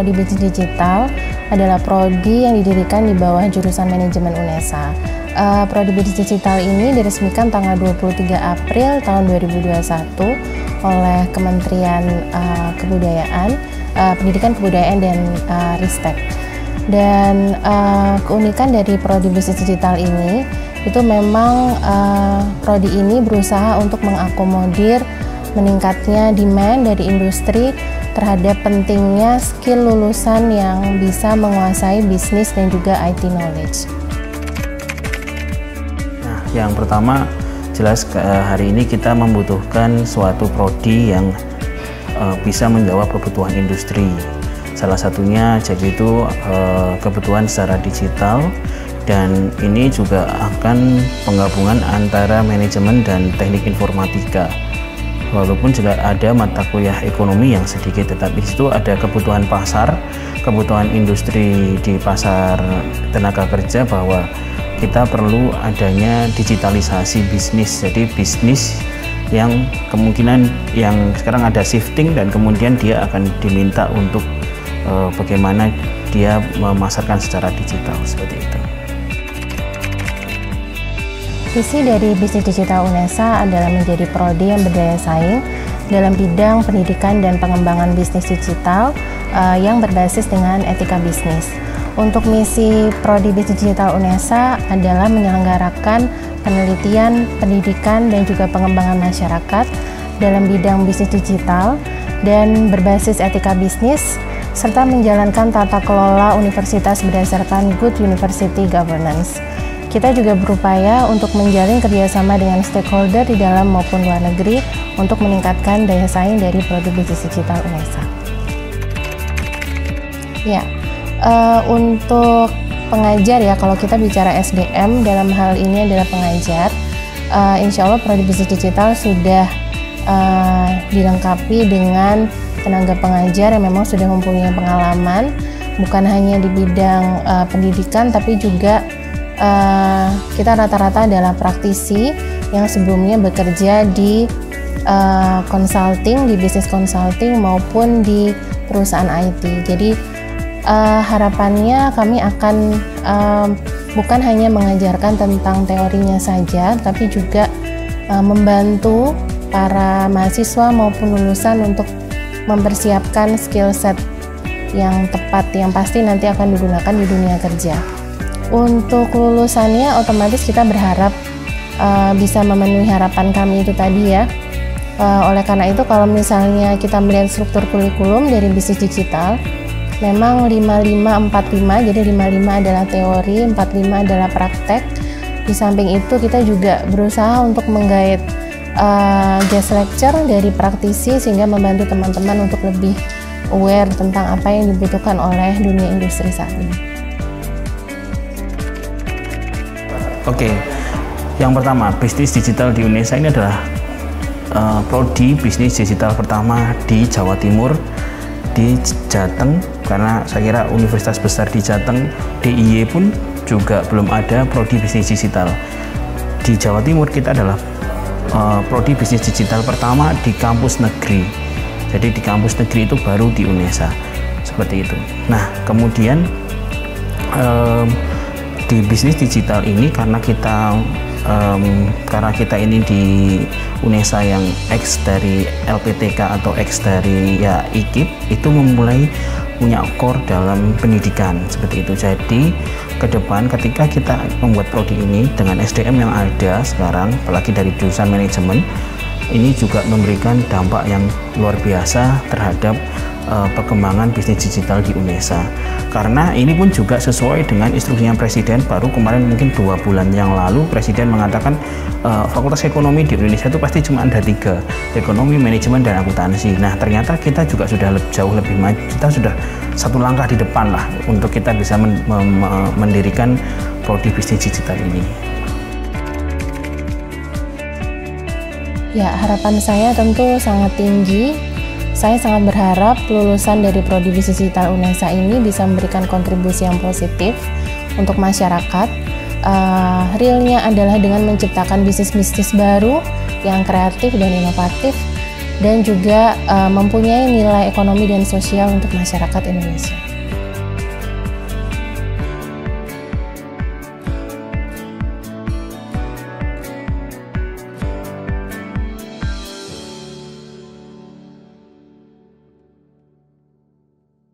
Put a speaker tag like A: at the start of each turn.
A: Prodi Bisnis Digital adalah prodi yang didirikan di bawah jurusan Manajemen UNESA. Prodi Bisnis Digital ini diresmikan tanggal 23 April tahun 2021 oleh Kementerian Pendidikan Kebudayaan dan Ristek. Dan keunikan dari Prodi Bisnis Digital ini itu memang prodi ini berusaha untuk mengakomodir meningkatnya demand dari industri terhadap pentingnya skill lulusan yang bisa menguasai bisnis dan juga IT knowledge.
B: Nah, yang pertama jelas hari ini kita membutuhkan suatu prodi yang bisa menjawab kebutuhan industri. Salah satunya jadi itu kebutuhan secara digital, dan ini juga akan penggabungan antara manajemen dan teknik informatika. Walaupun juga ada mata kuliah ekonomi yang sedikit, tetapi itu ada kebutuhan pasar, kebutuhan industri di pasar tenaga kerja bahwa kita perlu adanya digitalisasi bisnis. Jadi bisnis yang kemungkinan yang sekarang ada shifting dan kemudian dia akan diminta untuk bagaimana dia memasarkan secara digital seperti itu.
A: Visi dari Bisnis Digital UNESA adalah menjadi prodi yang berdaya saing dalam bidang pendidikan dan pengembangan bisnis digital yang berbasis dengan etika bisnis. Untuk misi Prodi Bisnis Digital UNESA adalah menyelenggarakan penelitian, pendidikan, dan juga pengembangan masyarakat dalam bidang bisnis digital dan berbasis etika bisnis, serta menjalankan tata kelola universitas berdasarkan Good University Governance. Kita juga berupaya untuk menjalin kerjasama dengan stakeholder di dalam maupun luar negeri untuk meningkatkan daya saing dari Prodi Bisnis Digital UNESA. Ya, untuk pengajar ya, kalau kita bicara SDM dalam hal ini adalah pengajar, insya Allah Prodi Bisnis Digital sudah dilengkapi dengan tenaga pengajar yang memang sudah mempunyai pengalaman, bukan hanya di bidang pendidikan, tapi juga kita rata-rata adalah praktisi yang sebelumnya bekerja di consulting, di bisnis consulting maupun di perusahaan IT. Jadi harapannya kami akan bukan hanya mengajarkan tentang teorinya saja, tapi juga membantu para mahasiswa maupun lulusan untuk mempersiapkan skill set yang tepat, yang pasti nanti akan digunakan di dunia kerja. Untuk lulusannya otomatis kita berharap bisa memenuhi harapan kami itu tadi ya. Oleh karena itu kalau misalnya kita melihat struktur kurikulum dari bisnis digital, memang 55-45, jadi 55 adalah teori, 45 adalah praktek. Di samping itu kita juga berusaha untuk menggait guest lecture dari praktisi sehingga membantu teman-teman untuk lebih aware tentang apa yang dibutuhkan oleh dunia industri saat ini.
B: Oke, yang pertama, bisnis digital di UNESA ini adalah prodi bisnis digital pertama di Jawa Timur, di Jateng, karena saya kira universitas besar di Jateng, DIY pun juga belum ada prodi bisnis digital. Di Jawa Timur kita adalah prodi bisnis digital pertama di kampus negeri. Jadi di kampus negeri itu baru di UNESA, seperti itu. Nah, kemudian di bisnis digital ini karena kita ini di UNESA yang X dari LPTK atau X dari ya IKIP, itu memulai punya core dalam pendidikan seperti itu. Jadi ke depan ketika kita membuat prodi ini dengan SDM yang ada sekarang, apalagi dari jurusan manajemen, ini juga memberikan dampak yang luar biasa terhadap perkembangan bisnis digital di UNESA. Karena ini pun juga sesuai dengan instruksinya Presiden. Baru kemarin mungkin 2 bulan yang lalu Presiden mengatakan fakultas ekonomi di Indonesia itu pasti cuma ada 3, ekonomi, manajemen, dan akuntansi. Nah ternyata kita juga sudah jauh lebih maju, kita sudah satu langkah di depan lah untuk kita bisa mendirikan prodi bisnis digital ini.
A: Ya, harapan saya tentu sangat tinggi. Saya sangat berharap lulusan dari Prodi Bisnis Digital UNESA ini bisa memberikan kontribusi yang positif untuk masyarakat. Realnya adalah dengan menciptakan bisnis-bisnis baru yang kreatif dan inovatif dan juga mempunyai nilai ekonomi dan sosial untuk masyarakat Indonesia.